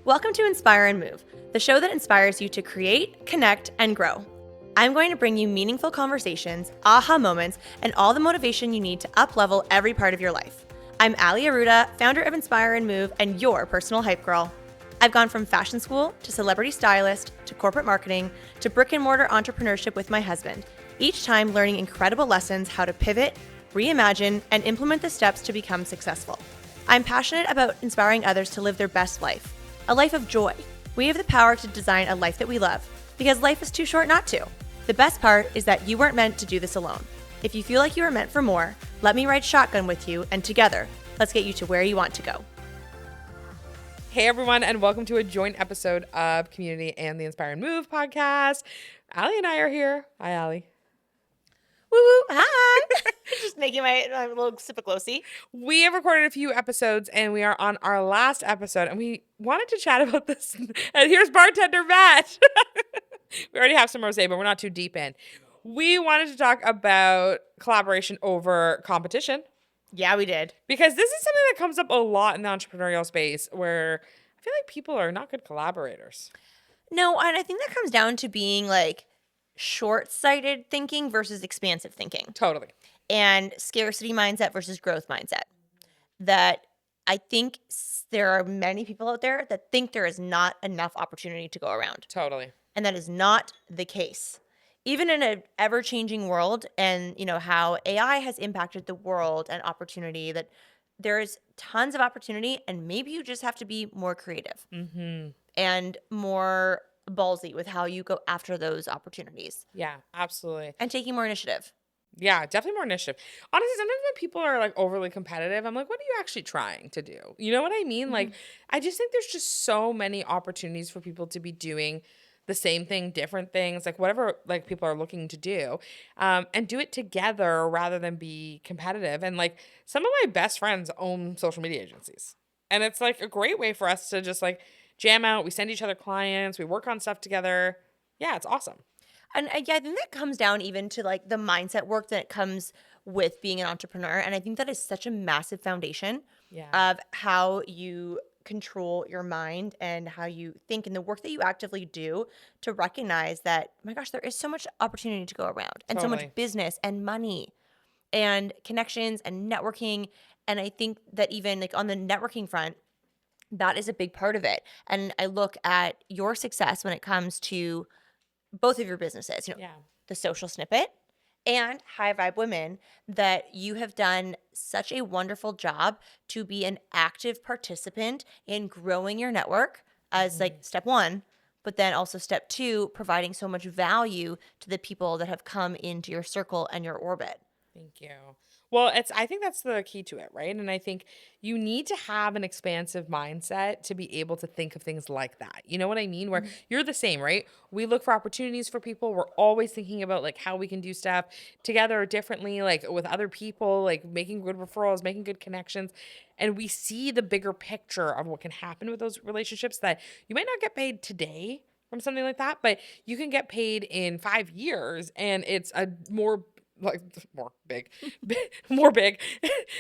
Welcome to Inspire and Move, the show that inspires you to create, connect, and grow. I'm going to bring you meaningful conversations, aha moments, and all the motivation you need to up-level every part of your life. I'm Ali Aruda, founder of Inspire and Move, and your personal hype girl. I've gone from fashion school to celebrity stylist to corporate marketing to brick-and-mortar entrepreneurship with my husband, each time learning incredible lessons how to pivot, reimagine, and implement the steps to become successful. I'm passionate about inspiring others to live their best life, a life of joy. We have the power to design a life that we love, because life is too short not to. The best part is that you weren't meant to do this alone. If you feel like you are meant for more, let me ride shotgun with you, and together, let's get you to where you want to go. Hey everyone, and welcome to a joint episode of Community and the Inspire and Move podcast. Ali and I are here. Hi, Ali. Woo woo! Hi. Just making my little sip of glossy. We have recorded a few episodes, and we are on our last episode, and we wanted to chat about this. And here's bartender Matt. We already have some rosé, but we're not too deep in. We wanted to talk about collaboration over competition. Yeah, we did. Because this is something that comes up a lot in the entrepreneurial space where I feel like people are not good collaborators. No, and I think that comes down to being like short-sighted thinking versus expansive thinking. Totally. And scarcity mindset versus growth mindset. That I think there are many people out there that think there is not enough opportunity to go around. Totally. And that is not the case. Even in an ever-changing world and, you know, how AI has impacted the world and opportunity, that there is tons of opportunity, and maybe you just have to be more creative and more ballsy with how you go after those opportunities. Yeah, absolutely. And taking more initiative. Yeah, definitely more initiative. Honestly, sometimes when people are like overly competitive, I'm like, what are you actually trying to do? You know what I mean? Like, I just think there's just so many opportunities for people to be doing the same thing, different things, like whatever like people are looking to do, and do it together rather than be competitive. And like some of my best friends own social media agencies, and it's like a great way for us to just like jam out. We send each other clients, we work on stuff together. Yeah, it's awesome. And yeah, I think that comes down even to like the mindset work that comes with being an entrepreneur. And I think that is such a massive foundation of how you control your mind and how you think and the work that you actively do to recognize that, oh my gosh, there is so much opportunity to go around and so much business and money and connections and networking. And I think that even like on the networking front, that is a big part of it. And I look at your success when it comes to both of your businesses, you know, the Social Snippet and High Vibe Women, that you have done such a wonderful job to be an active participant in growing your network as like step one, but then also step two, providing so much value to the people that have come into your circle and your orbit. Thank you. Well, I think that's the key to it, right? And I think you need to have an expansive mindset to be able to think of things like that. You know what I mean? Where you're the same, right? We look for opportunities for people. We're always thinking about like how we can do stuff together or differently, like with other people, like making good referrals, making good connections. And we see the bigger picture of what can happen with those relationships, that you might not get paid today from something like that, but you can get paid in 5 years, and it's a more big.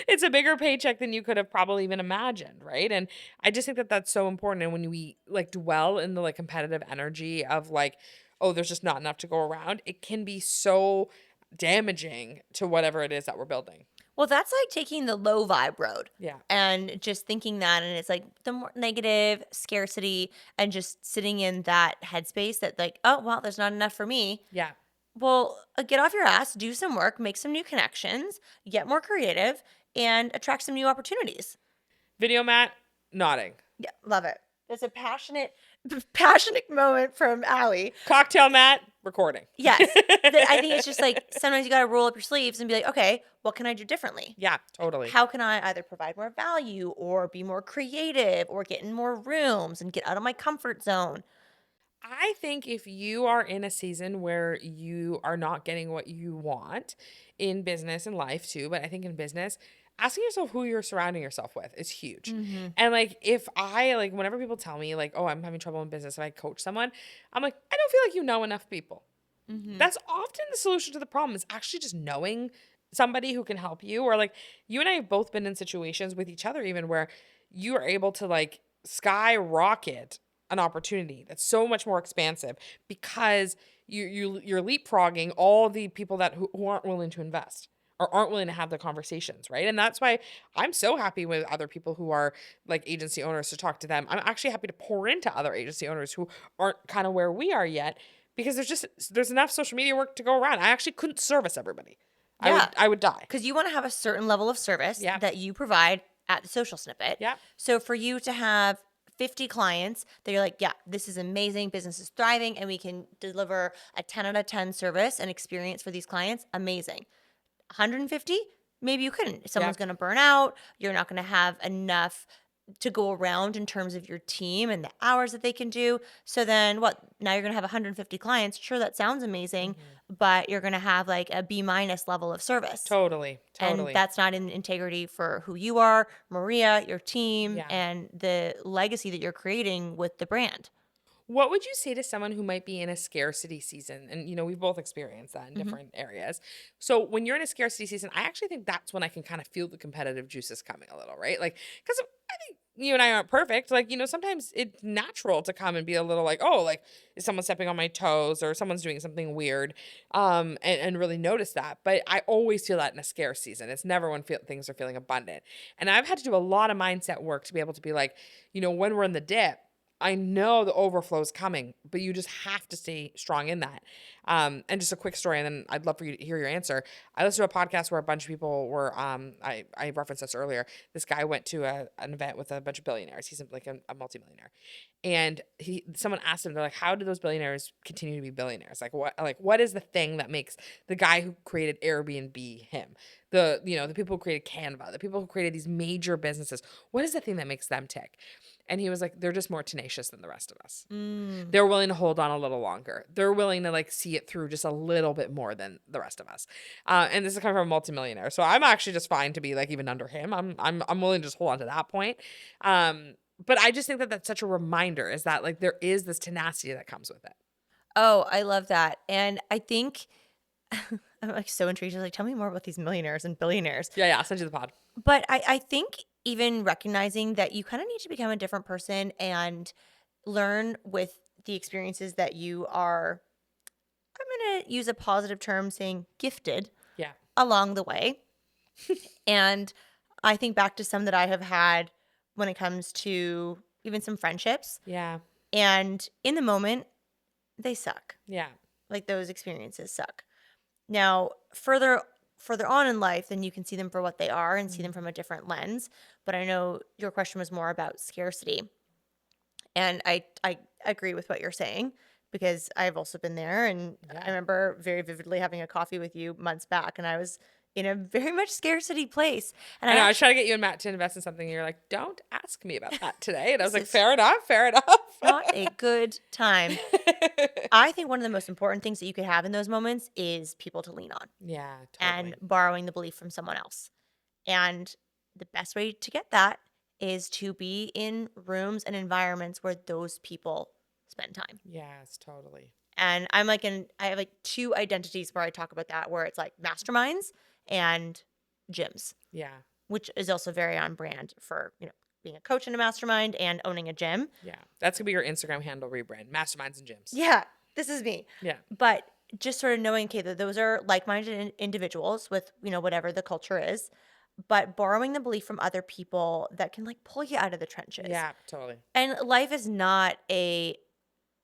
It's a bigger paycheck than you could have probably even imagined, right? And I just think that that's so important. And when we like dwell in the like competitive energy of like, oh, there's just not enough to go around, it can be so damaging to whatever it is that we're building. Well, that's like taking the low vibe road. Yeah. And just thinking that, and it's like the more negative scarcity and just sitting in that headspace that like, oh, well, there's not enough for me. Yeah. Well, get off your ass, do some work, make some new connections, get more creative, and attract some new opportunities. Video Matt nodding. Yeah, love it. There's a passionate moment from Ali. Cocktail Matt recording. Yes. I think it's just like sometimes you got to roll up your sleeves and be like, okay, what can I do differently? Yeah, totally. How can I either provide more value or be more creative or get in more rooms and get out of my comfort zone? I think if you are in a season where you are not getting what you want in business and life too, but I think in business, asking yourself who you're surrounding yourself with is huge. And like, if I like, whenever people tell me like, oh, I'm having trouble in business, if I coach someone, I'm like, I don't feel like you know enough people. That's often the solution to the problem, is actually just knowing somebody who can help you. Or like, you and I have both been in situations with each other even where you are able to like skyrocket an opportunity that's so much more expansive because you're leapfrogging all the people who aren't willing to invest or aren't willing to have the conversations, right? And that's why I'm so happy with other people who are like agency owners to talk to them. I'm actually happy to pour into other agency owners who aren't kind of where we are yet because there's enough social media work to go around. I actually couldn't service everybody. Yeah. I would die. Because you want to have a certain level of service Yep. that you provide at the social snippet. Yep. So for you to have 50 clients that you're like, yeah, this is amazing, business is thriving, and we can deliver a 10 out of 10 service and experience for these clients, amazing. 150, maybe you couldn't. Someone's going to burn out. You're not going to have enough to go around in terms of your team and the hours that they can do. So then what? Now you're going to have 150 clients. Sure, that sounds amazing, but you're going to have like a B- level of service. Totally. And that's not in integrity for who you are, Maria, your team, Yeah. and the legacy that you're creating with the brand. What would you say to someone who might be in a scarcity season? And, we've both experienced that in different areas. So when you're in a scarcity season, I actually think that's when I can kind of feel the competitive juices coming a little, right? Like, because I think you and I aren't perfect. Like, sometimes it's natural to come and be a little like, oh, like, is someone stepping on my toes or someone's doing something weird, and really notice that. But I always feel that in a scarce season. It's never when things are feeling abundant. And I've had to do a lot of mindset work to be able to be like, when we're in the dip, I know the overflow is coming, but you just have to stay strong in that. And just a quick story, and then I'd love for you to hear your answer. I listened to a podcast where a bunch of people were, I referenced this earlier. This guy went to an event with a bunch of billionaires. He's like a multimillionaire. And someone asked him, they're like, how do those billionaires continue to be billionaires? What is the thing that makes the guy who created Airbnb him? The people who created Canva, the people who created these major businesses, what is the thing that makes them tick? And he was like, they're just more tenacious than the rest of us. They're willing to hold on a little longer. They're willing to like see it through just a little bit more than the rest of us. And this is coming from a multimillionaire. So I'm actually just fine to be like even under him. I'm willing to just hold on to that point. But I just think that that's such a reminder is that like there is this tenacity that comes with it. Oh, I love that. And I think I'm like so intrigued. Like, tell me more about these millionaires and billionaires. Yeah, I'll send you the pod. But I think even recognizing that you kind of need to become a different person and learn with the experiences that you are, I'm going to use a positive term saying gifted along the way. And I think back to some that I have had when it comes to even some friendships. Yeah. And in the moment, they suck. Yeah. Like those experiences suck. Now, further on in life, then you can see them for what they are and see them from a different lens. But I know your question was more about scarcity. And I agree with what you're saying because I've also been there. And I remember very vividly having a coffee with you months back, and I was in a very much scarcity place. And I was trying to get you and Matt to invest in something. And you're like, don't ask me about that today. And I was like, This is fair enough. not a good time. I think one of the most important things that you could have in those moments is people to lean on. Yeah, totally. And borrowing the belief from someone else. And the best way to get that is to be in rooms and environments where those people spend time. Yes, totally. And I have like two identities where I talk about that, where it's like masterminds and gyms. Yeah. Which is also very on brand for, being a coach in a mastermind and owning a gym. Yeah. That's going to be your Instagram handle rebrand, masterminds and gyms. Yeah. This is me. Yeah. But just sort of knowing, okay, that those are like-minded individuals with, whatever the culture is, but borrowing the belief from other people that can like pull you out of the trenches. Yeah, totally. And life is not a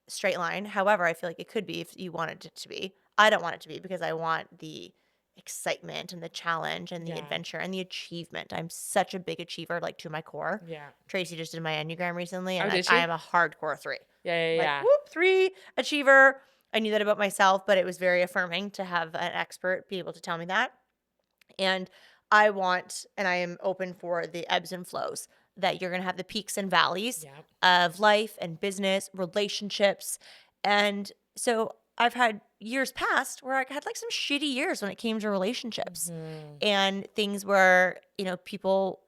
straight line. However, I feel like it could be if you wanted it to be. I don't want it to be because I want the excitement and the challenge and the adventure and the achievement. I'm such a big achiever, like to my core. Yeah. Tracy just did my Enneagram recently, and did she? I am a hardcore 3. Yeah. Whoop, 3 achiever. I knew that about myself, but it was very affirming to have an expert be able to tell me that. And I am open for the ebbs and flows, that you're going to have the peaks and valleys of life and business, relationships. And so I've had years past where I had like some shitty years when it came to relationships and things where, people,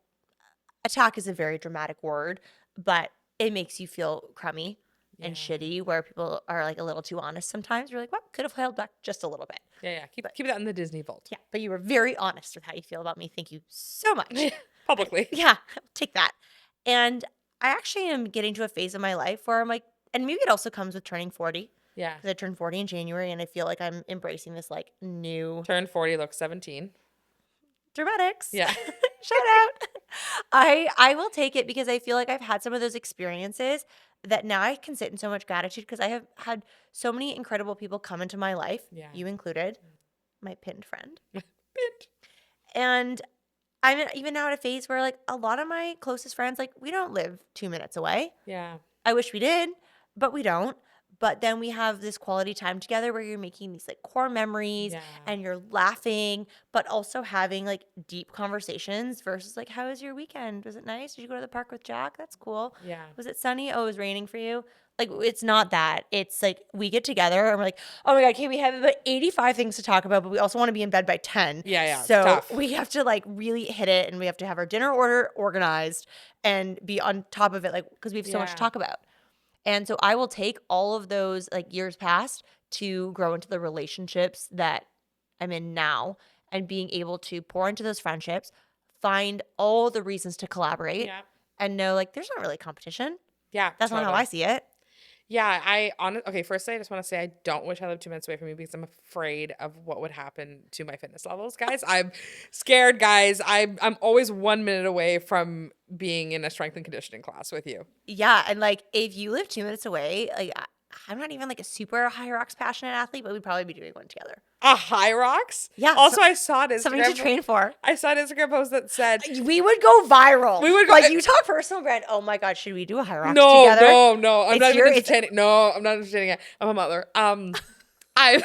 attack is a very dramatic word, but it makes you feel crummy and shitty, where people are like a little too honest sometimes. You're like, well, could have held back just a little bit. Yeah. Keep that in the Disney vault. Yeah, but you were very honest with how you feel about me. Thank you so much. Publicly. Yeah, take that. And I actually am getting to a phase of my life where I'm like, and maybe it also comes with turning 40 Yeah. because I turned 40 in January and I feel like I'm embracing this like new Turn 40, look 17. dramatics. Yeah. Shout out. I will take it because I feel like I've had some of those experiences that now I can sit in so much gratitude because I have had so many incredible people come into my life, Yeah. you included, my pinned friend. Bit. And I'm even now at a phase where like a lot of my closest friends, like we don't live 2 minutes away. Yeah. I wish we did, but we don't. But then we have this quality time together where you're making these like core memories Yeah. and you're laughing, but also having like deep conversations versus like, how was your weekend? Was it nice? Did you go to the park with Jack? That's cool. Yeah. Was it sunny? Oh, it was raining for you. Like, it's not that. It's like we get together and we're like, oh my God, okay, we have about 85 things to talk about, but we also want to be in bed by 10. Yeah, yeah, it's So tough. we have to like really hit it and we have to have our dinner order organized and be on top of it, like, because we have so much to Yeah. talk about. And so I will take all of those like years past to grow into the relationships that I'm in now and being able to pour into those friendships, find all the reasons to collaborate Yeah. and know like there's not really competition. Yeah. That's not how I see it. Yeah, okay, firstly, I just want to say I don't wish I lived 2 minutes away from you because I'm afraid of what would happen to my fitness levels, guys. I'm scared, guys. I'm always 1 minute away from being in a strength and conditioning class with you. Yeah. And like if you live 2 minutes away, like I'm not even like a super high rocks passionate athlete, but we'd probably be doing one together. A high rocks? Yeah. Also, I saw an Instagram Something to train for. I saw an Instagram post that said We would go viral. We would go- like you talk personal brand. Oh my God, should we do a high rocks no, together? no. I'm It's not your- even it's- entertaining. No, I'm not entertaining it. I'm a mother. I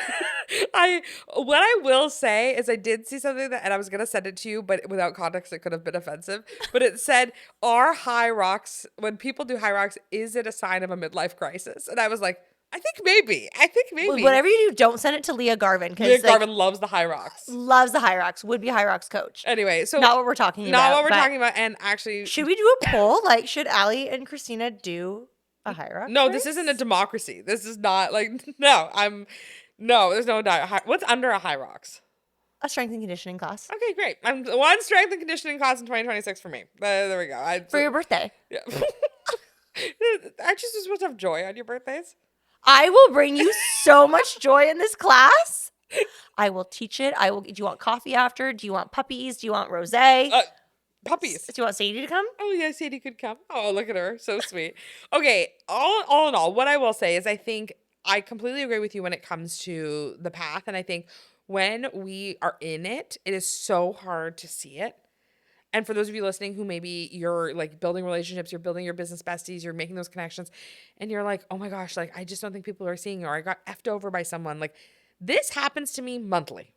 what I will say is I did see something that, and I was gonna send it to you, but without context, it could have been offensive. But it said, "Are high rocks, when people do high rocks, is it a sign of a midlife crisis?" And I was like, I think maybe. Whatever you do, don't send it to Leah Garvin Leah because like, Garvin loves the high rocks. loves the high rocks. Would be high rocks coach. Anyway, so Not what we're talking about. not what we're but talking about. And actually, Should we do a poll? Like, should Allie and Kristina do a high rocks? no, race? this isn't a democracy. This is not like no. There's no diet. What's under a high rocks? A strength and conditioning class Okay, great. I'm one strength and conditioning class in 2026 for me. There we go. for your birthday. Yeah. Aren't you supposed to have joy on your birthdays? I will bring you so much joy in this class. I will teach it. I will. Do you want coffee after? Do you want puppies? Do you want rosé? Puppies. Do you want Sadie to come? Oh, yeah, Sadie could come. Oh, look at her. So sweet. Okay, all in all, what I will say is I think I completely agree with you when it comes to the path. And I think when we are in it, it is so hard to see it. And for those of you listening who maybe you're like building relationships, you're building your business besties, you're making those connections, and you're like, oh my gosh, like I just don't think people are seeing, or I got effed over by someone. Like this happens to me monthly.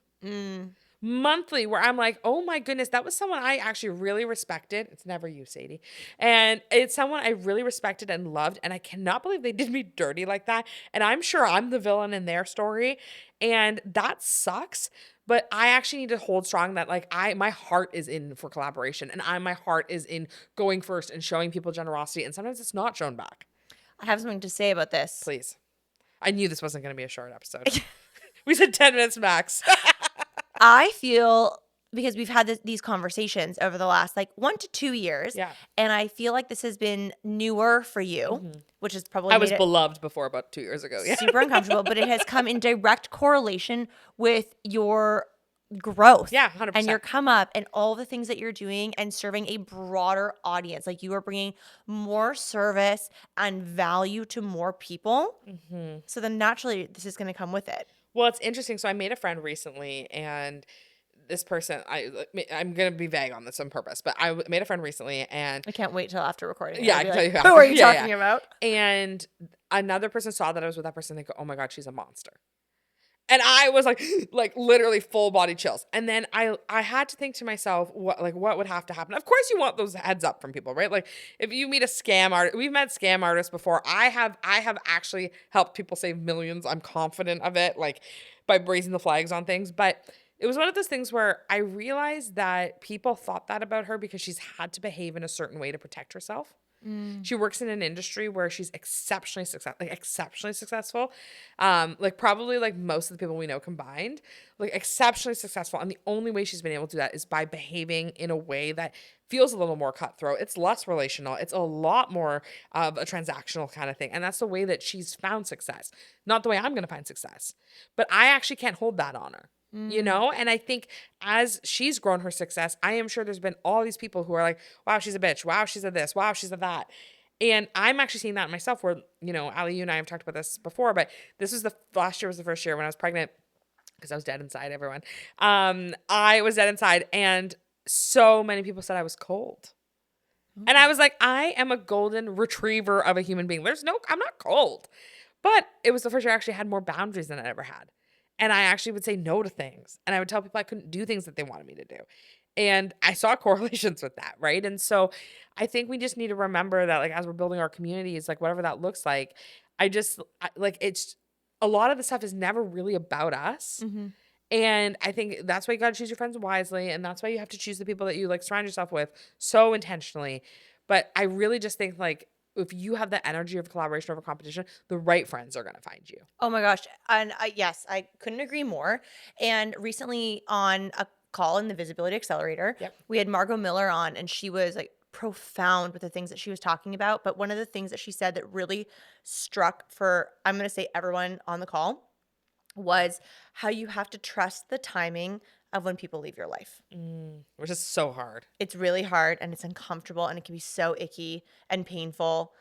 Monthly, where I'm like, oh my goodness, that was someone I actually really respected. It's never you, Sadie. And it's someone I really respected and loved. And I cannot believe they did me dirty like that. And I'm sure I'm the villain in their story. And that sucks. But I actually need to hold strong that like my heart is in for collaboration, and my heart is in going first and showing people generosity. And sometimes it's not shown back. I have something to say about this. Please. I knew this wasn't going to be a short episode. We said 10 minutes max. I feel because we've had these conversations over the last like 1 to 2 years. Yeah. And I feel like this has been newer for you, which is probably I was beloved before about 2 years ago. Yeah. super uncomfortable, but it has come in direct correlation with your growth. Yeah, 100%. And your come up and all the things that you're doing and serving a broader audience. Like you are bringing more service and value to more people. So then naturally this is going to come with it. Well, it's interesting. So I made a friend recently, and this person, I'm going to be vague on this on purpose, but I made a friend recently, and I can't wait till after recording. Yeah, I'll I be can tell like, you who after. are you Yeah, talking yeah. about? And another person saw that I was with that person. They go, oh my God, she's a monster. And I was like literally full body chills. And then I had to think to myself, what would have to happen? Of course you want those heads up from people, right? Like if you meet a scam artist, we've met scam artists before. I have actually helped people save millions. I'm confident of it, like by raising the flags on things. But it was one of those things where I realized that people thought that about her because she's had to behave in a certain way to protect herself. She works in an industry where she's exceptionally successful. Like probably like most of the people we know combined, like exceptionally successful. And the only way she's been able to do that is by behaving in a way that feels a little more cutthroat. It's less relational. It's a lot more of a transactional kind of thing. And that's the way that she's found success. Not the way I'm going to find success. But I actually can't hold that on her. You know, and I think as she's grown her success, I am sure there's been all these people who are like, wow, she's a bitch. Wow, she's a this. Wow, she's a that. And I'm actually seeing that in myself where, you know, Ali, you and I have talked about this before, but last year was the first year when I was pregnant because I was dead inside, everyone. I was dead inside and so many people said I was cold. And I was like, I am a golden retriever of a human being. I'm not cold. But it was the first year I actually had more boundaries than I ever had. And I actually would say no to things. And I would tell people I couldn't do things that they wanted me to do. And I saw correlations with that, right? And so I think we just need to remember that, like, as we're building our communities, like, whatever that looks like, it's a lot of the stuff is never really about us. And I think that's why you got to choose your friends wisely. And that's why you have to choose the people that you like surround yourself with so intentionally. But I really just think, like, if you have the energy of collaboration over competition, the right friends are going to find you. Oh my gosh. And yes, I couldn't agree more. And recently on a call in the Visibility Accelerator, we had Margot Miller on, and she was like profound with the things that she was talking about. But one of the things that she said that really struck for, I'm going to say everyone on the call, was how you have to trust the timing of when people leave your life. Which is so hard. It's really hard and it's uncomfortable and it can be so icky and painful.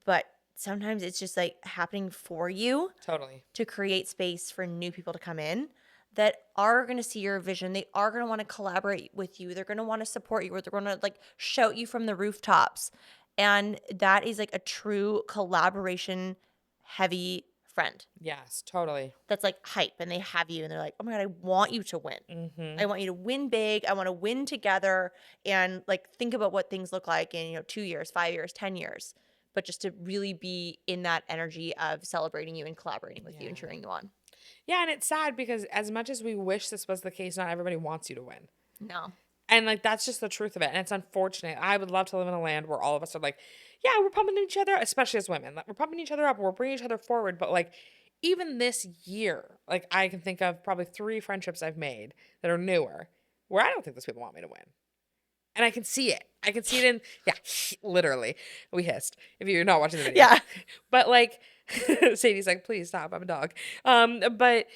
But sometimes it's just like happening for you. Totally. To create space for new people to come in that are going to see your vision. They are going to want to collaborate with you. They're going to want to support you, or they're going to like shout you from the rooftops. And that is like a true collaboration heavy friend. Yes, totally. That's like hype, and they have you and they're like, oh my God, I want you to win. I want you to win big. I want to win together, and like think about what things look like in, 2 years, 5 years, 10 years. But just to really be in that energy of celebrating you and collaborating with you and cheering you on. Yeah, and it's sad because as much as we wish this was the case, not everybody wants you to win. No. And like that's just the truth of it. And it's unfortunate. I would love to live in a land where all of us are like, yeah, we're pumping each other, especially as women. Like, we're pumping each other up, we're bringing each other forward. But like even this year, like I can think of probably 3 friendships I've made that are newer where I don't think those people want me to win. And I can see it. I can see it literally. We hissed if you're not watching the video. Yeah. But like, Sadie's like, please stop. I'm a dog. But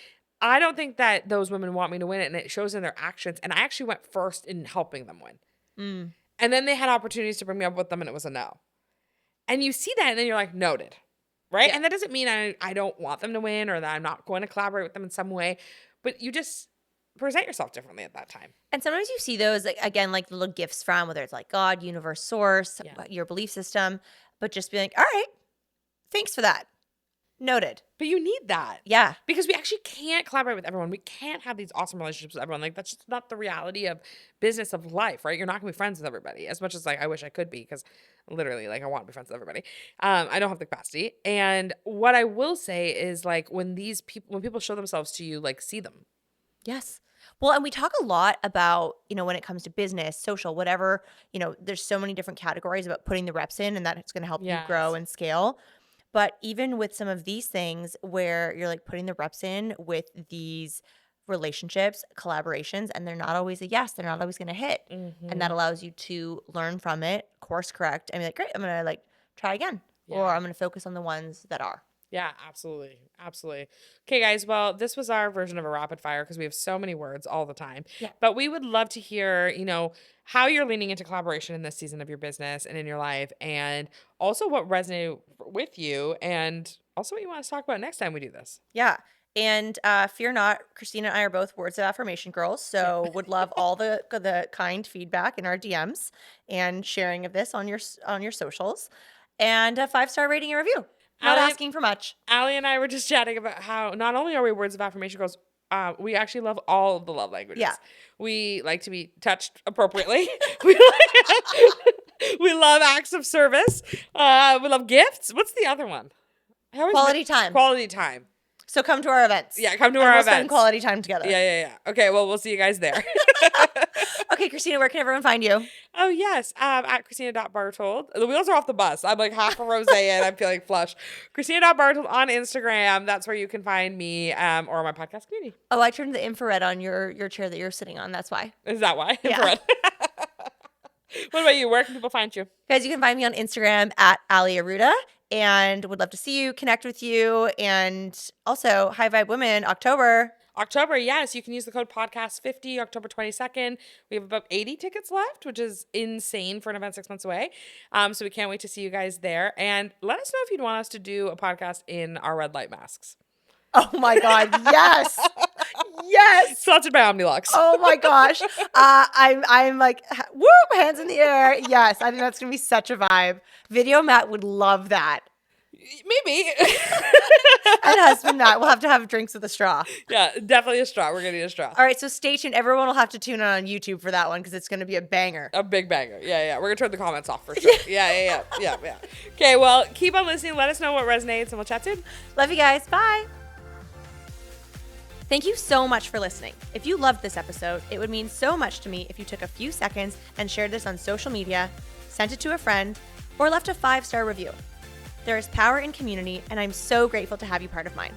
I don't think that those women want me to win it. And it shows in their actions. And I actually went first in helping them win. And then they had opportunities to bring me up with them and it was a no. And you see that and then you're like, noted. Right. Yeah. And that doesn't mean I don't want them to win or that I'm not going to collaborate with them in some way. But you just present yourself differently at that time. And sometimes you see those, like, again, like little gifts from, whether it's like God, universe, source, your belief system, but just be like, all right, thanks for that. Noted. But you need that. Yeah. Because we actually can't collaborate with everyone. We can't have these awesome relationships with everyone. Like, that's just not the reality of business, of life, right? You're not going to be friends with everybody. As much as, like, I wish I could be, because literally, like, I want to be friends with everybody. I don't have the capacity. And what I will say is, like, when people show themselves to you, like, see them. Yes. Well, and we talk a lot about, when it comes to business, social, whatever, there's so many different categories about putting the reps in, and that it's going to help you grow and scale. But even with some of these things where you're like putting the reps in with these relationships, collaborations, and they're not always a yes, they're not always going to hit. And that allows you to learn from it, course correct, and be like, great, I'm going to like try again, or I'm going to focus on the ones that are. Yeah, absolutely. Absolutely. Okay, guys. Well, this was our version of a rapid fire because we have so many words all the time. Yeah. But we would love to hear, how you're leaning into collaboration in this season of your business and in your life, and also what resonated with you, and also what you want us to talk about next time we do this. Yeah. And fear not, Kristina and I are both words of affirmation girls, so would love all the kind feedback in our DMs and sharing of this on your socials, and a 5-star rating and review. Not asking for much. Allie and I were just chatting about how not only are we words of affirmation girls, we actually love all of the love languages. Yeah. We like to be touched appropriately. we love acts of service. We love gifts. What's the other one? Quality time. Quality time. So come to our events. Yeah, come to our events. Spend quality time together. Yeah. Okay, well, we'll see you guys there. Okay. Okay, Kristina, where can everyone find you? Oh, yes. At Kristina.Bartold. The wheels are off the bus. I'm like half a rosé and I'm feeling flush. Kristina.Bartold on Instagram. That's where you can find me or my podcast community. Oh, I turned the infrared on your chair that you're sitting on. That's why. Is that why? Yeah. Infrared. What about you? Where can people find you? Guys, you can find me on Instagram at Ali Aruda, and would love to see you, connect with you. And also, High Vibe Women, October, yes. You can use the code podcast50, October 22nd. We have about 80 tickets left, which is insane for an event 6 months away. So we can't wait to see you guys there. And let us know if you'd want us to do a podcast in our red light masks. Oh my God, yes. Yes. Sponsored by Omnilux. Oh my gosh. I'm like, woo, hands in the air. Yes, I think that's going to be such a vibe. Video Matt would love that. Maybe. And husband Matt, we'll have to have drinks with a straw. Yeah, definitely a straw. We're going to need a straw. All right, so stay tuned. Everyone will have to tune in on YouTube for that one because it's going to be a banger. A big banger. Yeah. We're going to turn the comments off for sure. Yeah. Okay, well, keep on listening. Let us know what resonates, and we'll chat soon. Love you guys. Bye. Thank you so much for listening. If you loved this episode, it would mean so much to me if you took a few seconds and shared this on social media, sent it to a friend, or left a 5-star review. There is power in community, and I'm so grateful to have you part of mine.